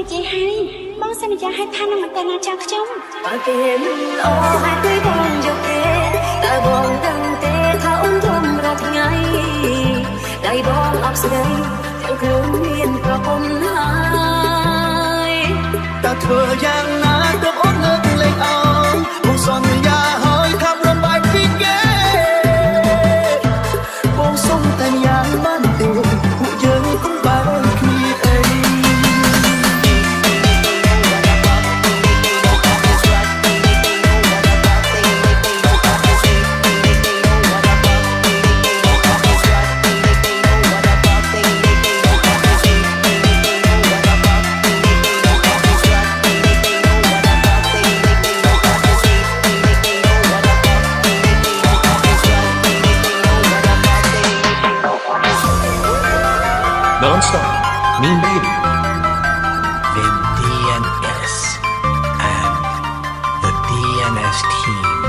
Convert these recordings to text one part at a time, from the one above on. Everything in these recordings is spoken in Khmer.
និយាយហើយបងសន្យាឲ្យថានឹងមិនទៅណាចាំខ្ញុំបើគេមិនល្អហើយគេបងយកទេតើបងដឹងទេថាអូនធំរាល់ថ្ងៃដៃបងអបស្ដីទាំងខ្លួនមានប្រពន្ធហើយតើធ្វើយ៉ាងណាទើបអូនលើកលែងអងបងសន្យាហើយថាប្រំបែកពីគេបងសុំតែយ៉ាងបានទេពួកយើងកុំបែកគ្នាអីNon-stop, Mean Baby, the DNS and the DNS team.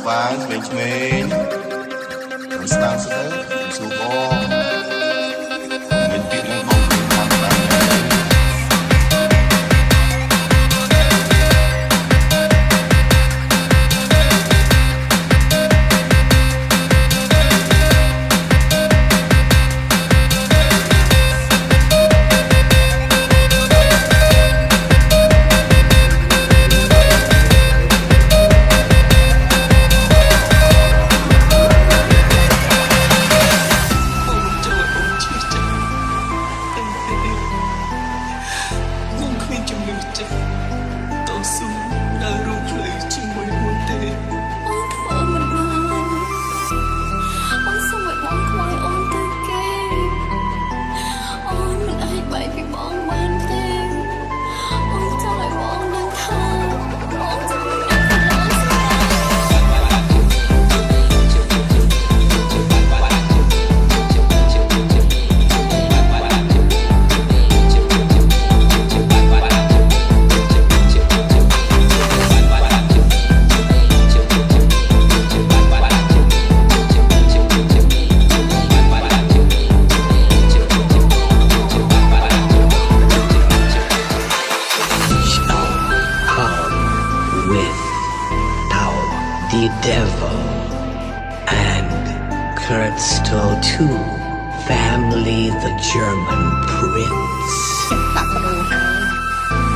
ហ្វាងក្មេងៗស្ដាងស្ទើសួរបងមានពាក្យនឹងបងបានដែរ The Devil and Kurt Stoll 2 Family the German Prince ដាក់មនុស្សហើយ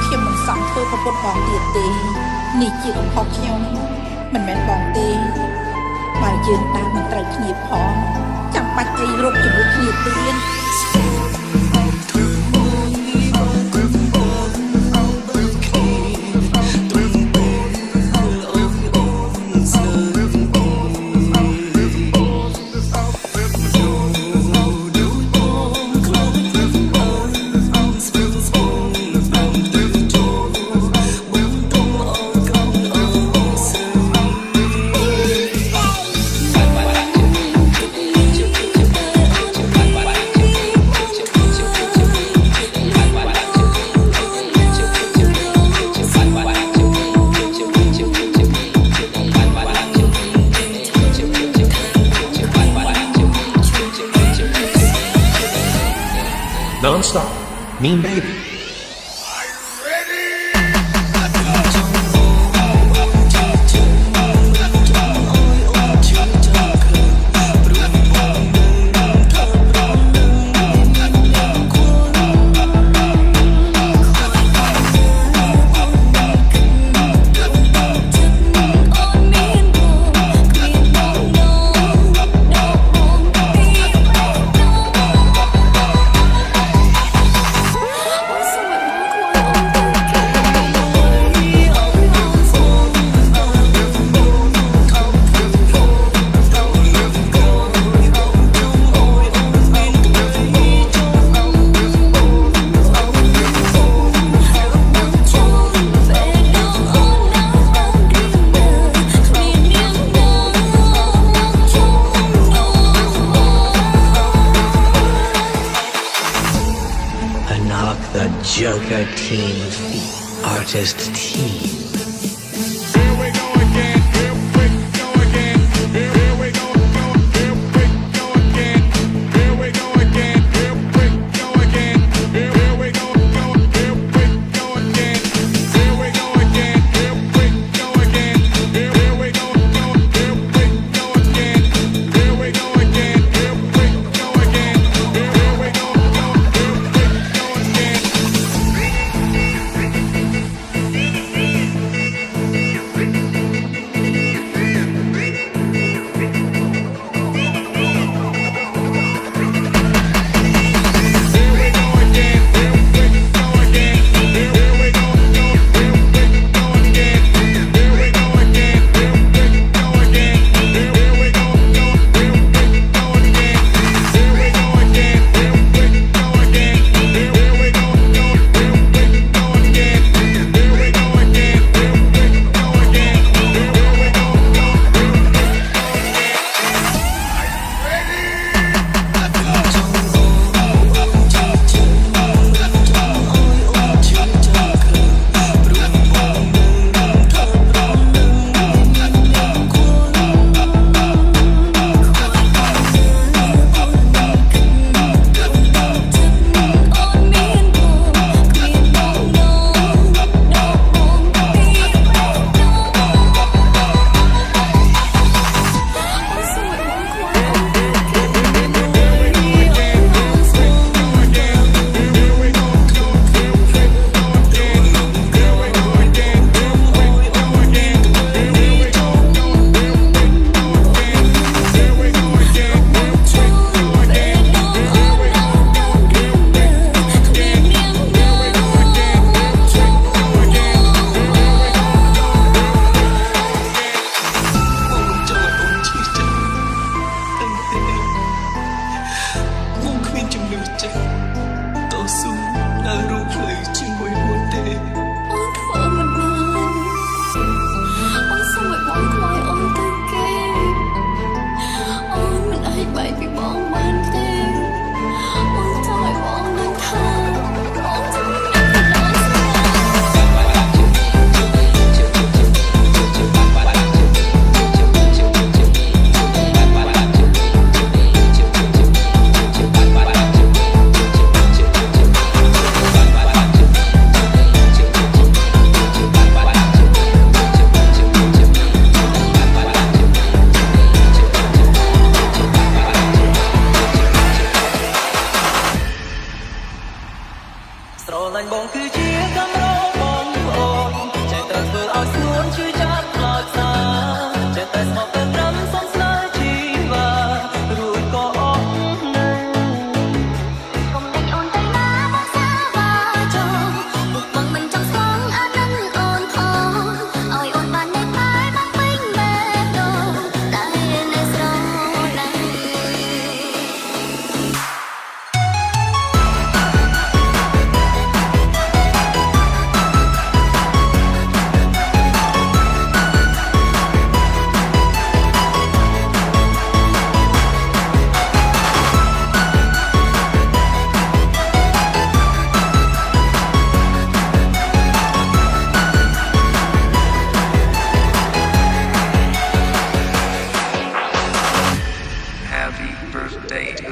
ខ្ញុំមិនសមធ្វើប្រពន្ធបងទៀតទេនេះជាកំហុសខ្ញុំមិនមែនបងទេបើយើងតាមមិនត្រូវគ្នាផងចាំបាច់អីរកជាមួយគ្នាទៀត Non-stop, Mean Baby. The Joker Team, the artist team. Here we go again, here we go again, here we go again, here we go again, here we go again, here we go again, here we go again, here we go again, here we go again, here we go again, here we go again, here we go again, here we go again. ស្រឡាញ់បងគឺជាកម្របងប្អូនចេះតែធ្វើឲ្យស្ងួនជួយចាប់ខ្លោចសាចេះតែស្មោះតែត្រឹមសំស្នេហ៍ជីវ៉ារួចក៏អស់នៅកុំដេញអូនទៅណាមកសាបាចូលពុកបងមិនចង់ស្មងអានឹងអូនផងឲ្យអូនបាននៅតែមកពេញបែបដូរតែនៅស្រឡាញ់ Happy birthday to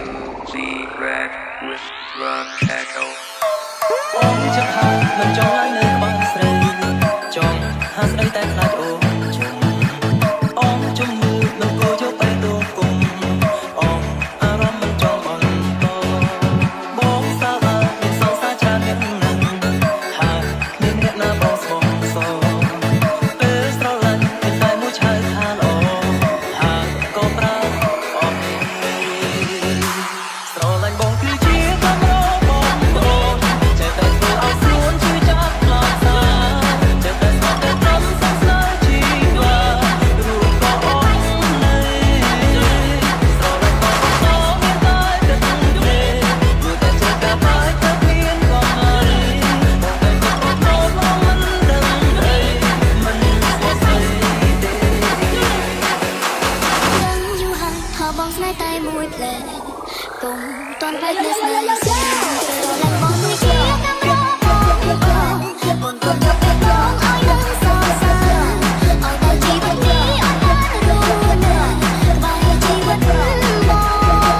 the Red with Run Echo. អូនចិត្តហើយមិនចង់ឲ្យនៅក្បែរស្រីចង់ហាស្រីតែខ្លាចអូនជុំអូនជុំមើលនឹងគោយកទៅដួងគុំអូនអារម្មណ៍មិនចង់បន្តបងសាហាមានសងសាច្រើនមាននឹងហើយមានអ្នកណាបងស្មោះសរពេលស្រឡាញ់តែមួយឆៅថាល្អហើយក៏ប្រើអស់ស្រឡាញ់បងគឺជាកម្របងប្អូនចេះតែធ្វើឲ្យស្រួនជួយចាប់ខ្លោចសាចេះតែស្មោះតែត្រឹមសំស្នេហ៍ជីវ៉ារួចក៏អស់នៅស្រឡាញ់បងប្អូនមានតែទឹកទេមួយតែចេះតែបាយតែមានកំឡៃបងតែចិត្តបងប្អូនមកមិនដឹងអីមិនស្គាល់ស្អីទេ ដឹងយូរហើយថាបងស្នេហ៍តែមួយផ្លែកុំតន់បែកនៅស្នេហ៍ស្រឡាញ់បងគឺជាកម្របងបងកុំយកទៅបងឲ្យនឹងសរសើរឲ្យតែជីវិតនេះអត់បានរស់នៅក្បែរជីវិតបង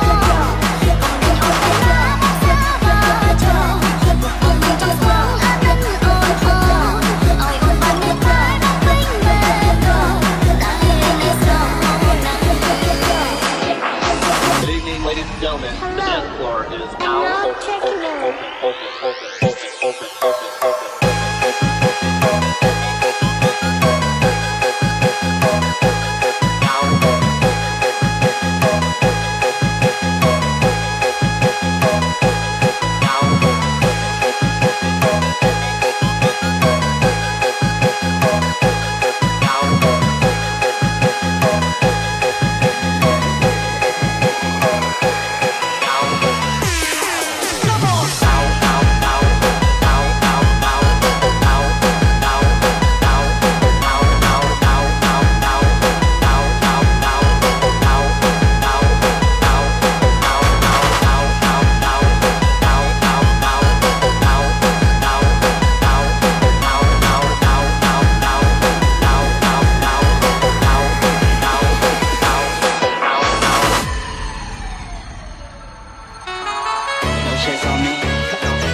កុំដេញអូនទៅណាមកសាបាចូលពុកបងមិនចង់ស្មងអានឹងអូនផងឲ្យអូនបាននៅតែមកពេញបែបដូរតែនៅស្រឡាញ់ Good evening, ladies and gentlemen. The dance floor is now No checks on me,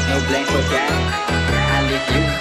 no blanks for that. I leave you